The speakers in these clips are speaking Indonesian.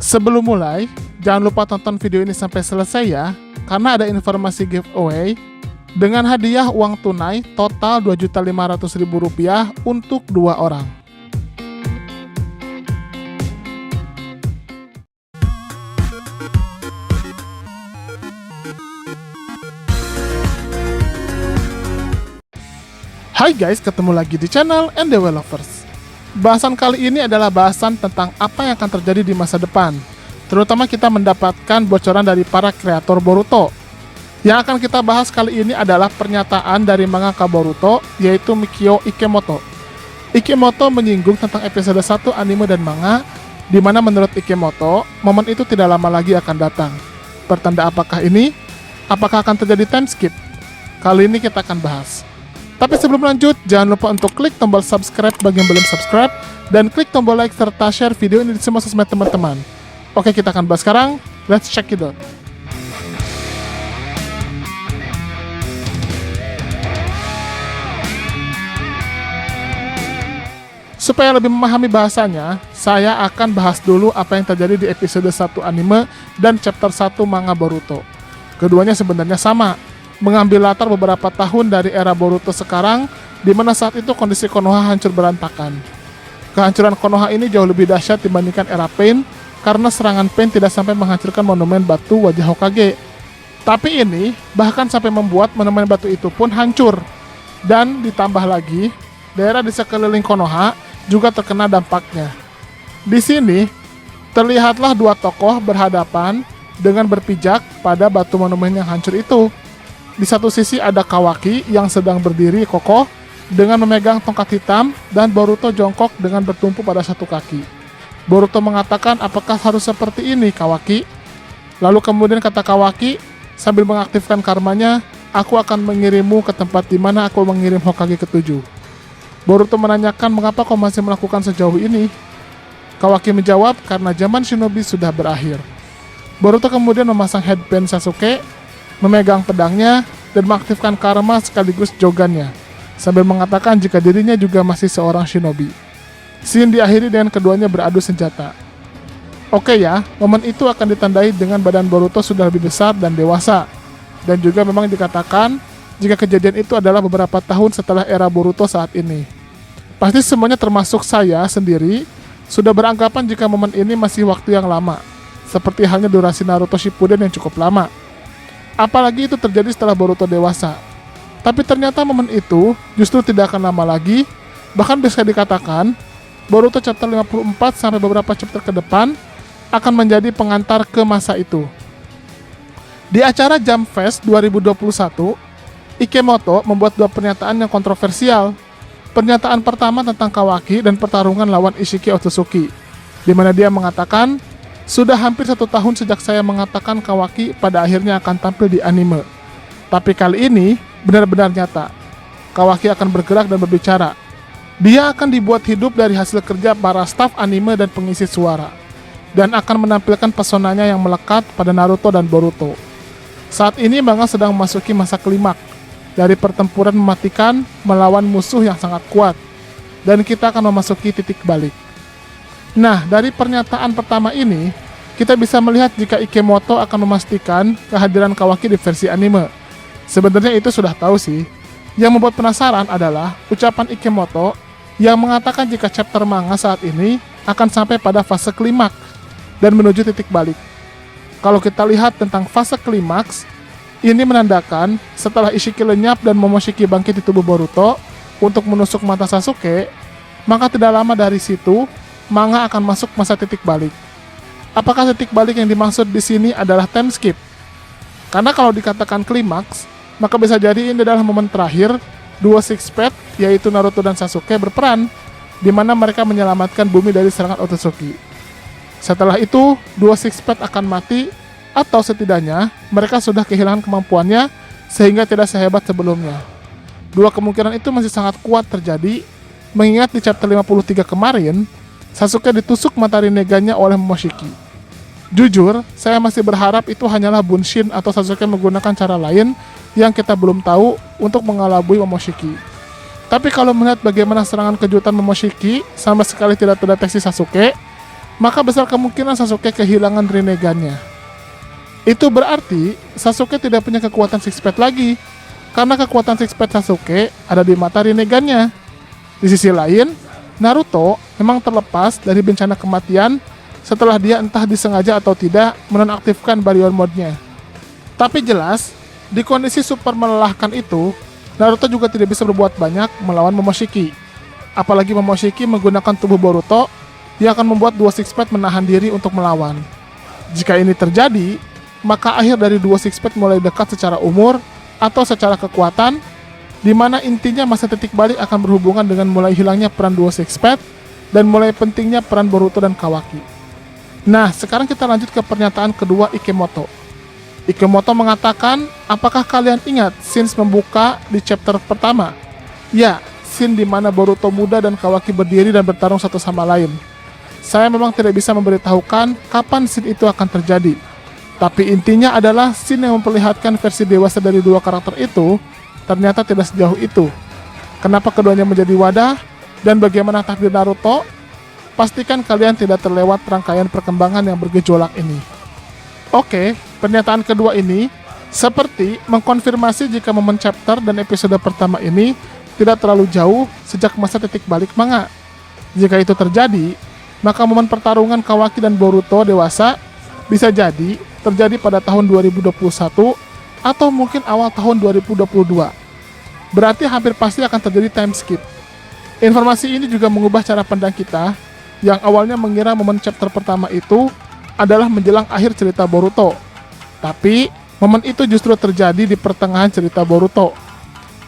Sebelum mulai, jangan lupa tonton video ini sampai selesai ya, karena ada informasi giveaway dengan hadiah uang tunai total Rp2.500.000 untuk 2 orang. Hai guys, ketemu lagi di channel NDW Lovers. Bahasan kali ini adalah bahasan tentang apa yang akan terjadi di masa depan. Terutama kita mendapatkan bocoran dari para kreator Boruto. Yang akan kita bahas kali ini adalah pernyataan dari mangaka Boruto, yaitu Mikio Ikemoto. Ikemoto menyinggung tentang episode 1 anime dan manga, di mana menurut Ikemoto, momen itu tidak lama lagi akan datang. Pertanda apakah ini? Apakah akan terjadi time skip? Kali ini kita akan bahas. Tapi sebelum lanjut, jangan lupa untuk klik tombol subscribe bagi yang belum subscribe, dan klik tombol like serta share video ini di semua sosmed teman-teman. Oke, kita akan bahas sekarang. Let's check it out. Supaya lebih memahami bahasanya, saya akan bahas dulu apa yang terjadi di episode 1 anime dan chapter 1 manga Boruto. Keduanya sebenarnya sama, mengambil latar beberapa tahun dari era Boruto sekarang, di mana saat itu kondisi Konoha hancur berantakan. Kehancuran Konoha ini jauh lebih dahsyat dibandingkan era Pain, karena serangan Pain tidak sampai menghancurkan monumen batu wajah Hokage. Tapi ini bahkan sampai membuat monumen batu itu pun hancur. Dan ditambah lagi, daerah di sekeliling Konoha juga terkena dampaknya. Di sini, terlihatlah dua tokoh berhadapan dengan berpijak pada batu monumen yang hancur itu. Di satu sisi ada Kawaki yang sedang berdiri kokoh dengan memegang tongkat hitam, dan Boruto jongkok dengan bertumpu pada satu kaki. Boruto mengatakan, apakah harus seperti ini Kawaki? Lalu kemudian kata Kawaki sambil mengaktifkan karmanya, aku akan mengirimmu ke tempat di mana aku mengirim Hokage ke-7. Boruto menanyakan, mengapa kau masih melakukan sejauh ini? Kawaki menjawab, karena zaman shinobi sudah berakhir. Boruto kemudian memasang headband Sasuke, memegang pedangnya, dan mengaktifkan karma sekaligus jogannya, sambil mengatakan jika dirinya juga masih seorang shinobi. Scene diakhiri dengan keduanya beradu senjata. Oke ya, momen itu akan ditandai dengan badan Boruto sudah lebih besar dan dewasa, dan juga memang dikatakan jika kejadian itu adalah beberapa tahun setelah era Boruto saat ini. Pasti semuanya termasuk saya sendiri sudah beranggapan jika momen ini masih waktu yang lama, seperti halnya durasi Naruto Shippuden yang cukup lama. Apalagi itu terjadi setelah Boruto dewasa. Tapi ternyata momen itu justru tidak akan lama lagi. Bahkan bisa dikatakan Boruto chapter 54 sampai beberapa chapter ke depan akan menjadi pengantar ke masa itu. Di acara Jump Fest 2021, Ikemoto membuat dua pernyataan yang kontroversial. Pernyataan pertama tentang Kawaki dan pertarungan lawan Ishiki Otsutsuki, di mana dia mengatakan, sudah hampir 1 tahun sejak saya mengatakan Kawaki pada akhirnya akan tampil di anime. Tapi kali ini benar-benar nyata. Kawaki akan bergerak dan berbicara. Dia akan dibuat hidup dari hasil kerja para staf anime dan pengisi suara, dan akan menampilkan pesonanya yang melekat pada Naruto dan Boruto. Saat ini manga sedang memasuki masa klimak dari pertempuran mematikan melawan musuh yang sangat kuat, dan kita akan memasuki titik balik. Nah, dari pernyataan pertama ini, kita bisa melihat jika Ikemoto akan memastikan kehadiran Kawaki di versi anime. Sebenarnya itu sudah tahu sih. Yang membuat penasaran adalah ucapan Ikemoto yang mengatakan jika chapter manga saat ini akan sampai pada fase klimaks dan menuju titik balik. Kalau kita lihat tentang fase klimaks, ini menandakan setelah Ishiki lenyap dan Momoshiki bangkit di tubuh Boruto untuk menusuk mata Sasuke, maka tidak lama dari situ manga akan masuk masa titik balik. Apakah titik balik yang dimaksud di sini adalah time skip? Karena kalau dikatakan klimaks, maka bisa jadi ini adalah momen terakhir dua six pack, yaitu Naruto dan Sasuke berperan, di mana mereka menyelamatkan bumi dari serangan Otsutsuki. Setelah itu, dua six pack akan mati, atau setidaknya mereka sudah kehilangan kemampuannya sehingga tidak sehebat sebelumnya. Dua kemungkinan itu masih sangat kuat terjadi, mengingat di chapter 53 kemarin, Sasuke ditusuk mata Rinnegan-nya oleh Momoshiki. Jujur, saya masih berharap itu hanyalah Bunshin atau Sasuke menggunakan cara lain yang kita belum tahu untuk mengelabui Momoshiki. Tapi kalau melihat bagaimana serangan kejutan Momoshiki sama sekali tidak terdeteksi Sasuke, maka besar kemungkinan Sasuke kehilangan Rinnegan-nya. Itu berarti Sasuke tidak punya kekuatan Six Path lagi, karena kekuatan Six Path Sasuke ada di mata Rinnegan-nya. Di sisi lain, Naruto memang terlepas dari bencana kematian setelah dia entah disengaja atau tidak menonaktifkan Baryon Mode-nya. Tapi jelas, di kondisi super melelahkan itu, Naruto juga tidak bisa berbuat banyak melawan Momoshiki. Apalagi Momoshiki menggunakan tubuh Boruto, dia akan membuat dua Six Path menahan diri untuk melawan. Jika ini terjadi, maka akhir dari dua Six Path mulai dekat secara umur atau secara kekuatan, di mana intinya masa titik balik akan berhubungan dengan mulai hilangnya peran dua Six Path dan mulai pentingnya peran Boruto dan Kawaki. Nah, sekarang kita lanjut ke pernyataan kedua Ikemoto. Ikemoto mengatakan, apakah kalian ingat scene membuka di chapter pertama? Ya, scene di mana Boruto muda dan Kawaki berdiri dan bertarung satu sama lain. Saya memang tidak bisa memberitahukan kapan scene itu akan terjadi. Tapi intinya adalah scene yang memperlihatkan versi dewasa dari dua karakter itu ternyata tidak sejauh itu. Kenapa keduanya menjadi wadah dan bagaimana takdir Naruto? Pastikan kalian tidak terlewat rangkaian perkembangan yang bergejolak ini. Oke, pernyataan kedua ini seperti mengkonfirmasi jika momen chapter dan episode pertama ini tidak terlalu jauh sejak masa titik balik manga. Jika itu terjadi, maka momen pertarungan Kawaki dan Boruto dewasa bisa jadi terjadi pada tahun 2021 atau mungkin awal tahun 2022. Berarti hampir pasti akan terjadi time skip. Informasi ini juga mengubah cara pandang kita yang awalnya mengira momen chapter pertama itu adalah menjelang akhir cerita Boruto. Tapi, momen itu justru terjadi di pertengahan cerita Boruto.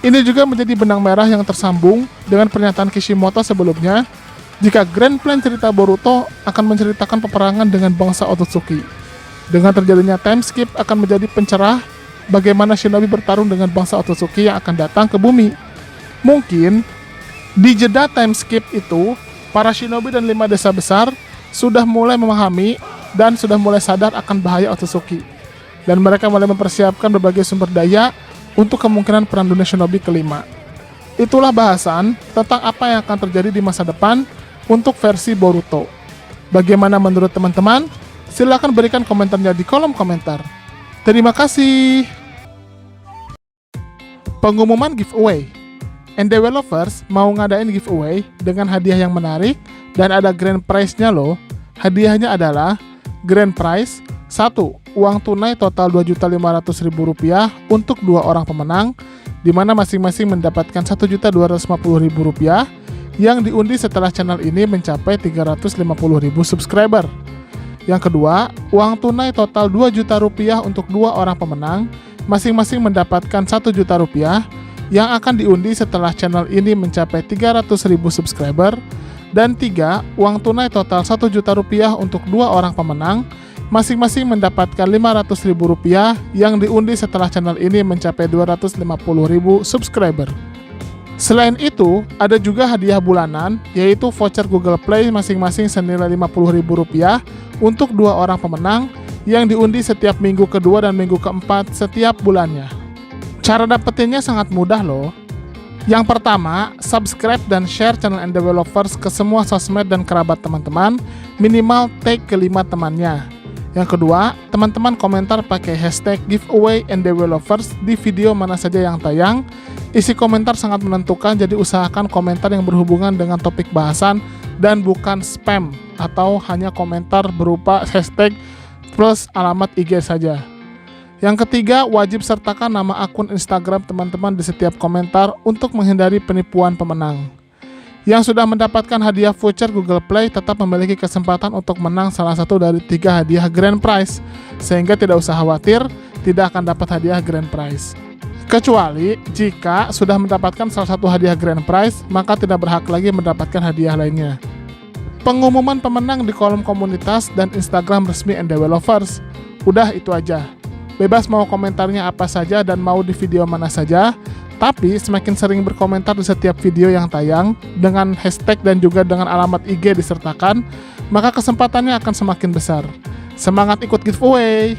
Ini juga menjadi benang merah yang tersambung dengan pernyataan Kishimoto sebelumnya jika grand plan cerita Boruto akan menceritakan peperangan dengan bangsa Otsutsuki. Dengan terjadinya time skip akan menjadi pencerah bagaimana shinobi bertarung dengan bangsa Otsutsuki yang akan datang ke bumi. Mungkin, di jeda time skip itu, para shinobi dan 5 desa besar sudah mulai memahami dan sudah mulai sadar akan bahaya Otsutsuki. Dan mereka mulai mempersiapkan berbagai sumber daya untuk kemungkinan perang dunia shinobi kelima. Itulah bahasan tentang apa yang akan terjadi di masa depan untuk versi Boruto. Bagaimana menurut teman-teman? Silahkan berikan komentarnya di kolom komentar. Terima kasih. Pengumuman giveaway. Endeavor mau ngadain giveaway dengan hadiah yang menarik dan ada grand prize-nya loh. Hadiahnya adalah grand prize 1. Uang tunai total Rp2.500.000 untuk 2 orang pemenang, di mana masing-masing mendapatkan Rp1.250.000 yang diundi setelah channel ini mencapai 350.000 subscriber. Yang kedua, uang tunai total Rp2 juta untuk 2 orang pemenang, masing-masing mendapatkan Rp1 juta yang akan diundi setelah channel ini mencapai 300.000 subscriber. Dan 3, uang tunai total Rp1 juta untuk 2 orang pemenang, masing-masing mendapatkan Rp500.000 yang diundi setelah channel ini mencapai 250.000 subscriber. Selain itu, ada juga hadiah bulanan, yaitu voucher Google Play masing-masing senilai Rp50.000 untuk 2 orang pemenang yang diundi setiap minggu kedua dan minggu keempat setiap bulannya. Cara dapetinnya sangat mudah loh. Yang pertama, subscribe dan share channel Endeavors ke semua sosmed dan kerabat teman-teman, minimal tag ke 5 temannya. Yang kedua, teman-teman komentar pakai hashtag giveaway Endeavors di video mana saja yang tayang. Isi komentar sangat menentukan, jadi usahakan komentar yang berhubungan dengan topik bahasan dan bukan spam atau hanya komentar berupa hashtag plus alamat IG saja. Yang ketiga, wajib sertakan nama akun Instagram teman-teman di setiap komentar untuk menghindari penipuan pemenang. Yang sudah mendapatkan hadiah voucher Google Play tetap memiliki kesempatan untuk menang salah satu dari 3 hadiah grand prize, sehingga tidak usah khawatir tidak akan dapat hadiah grand prize. Kecuali jika sudah mendapatkan salah satu hadiah grand prize, maka tidak berhak lagi mendapatkan hadiah lainnya. Pengumuman pemenang di kolom komunitas dan Instagram resmi Endeavors. Udah itu aja. Bebas mau komentarnya apa saja dan mau di video mana saja, tapi semakin sering berkomentar di setiap video yang tayang dengan hashtag dan juga dengan alamat IG disertakan, maka kesempatannya akan semakin besar. Semangat ikut giveaway!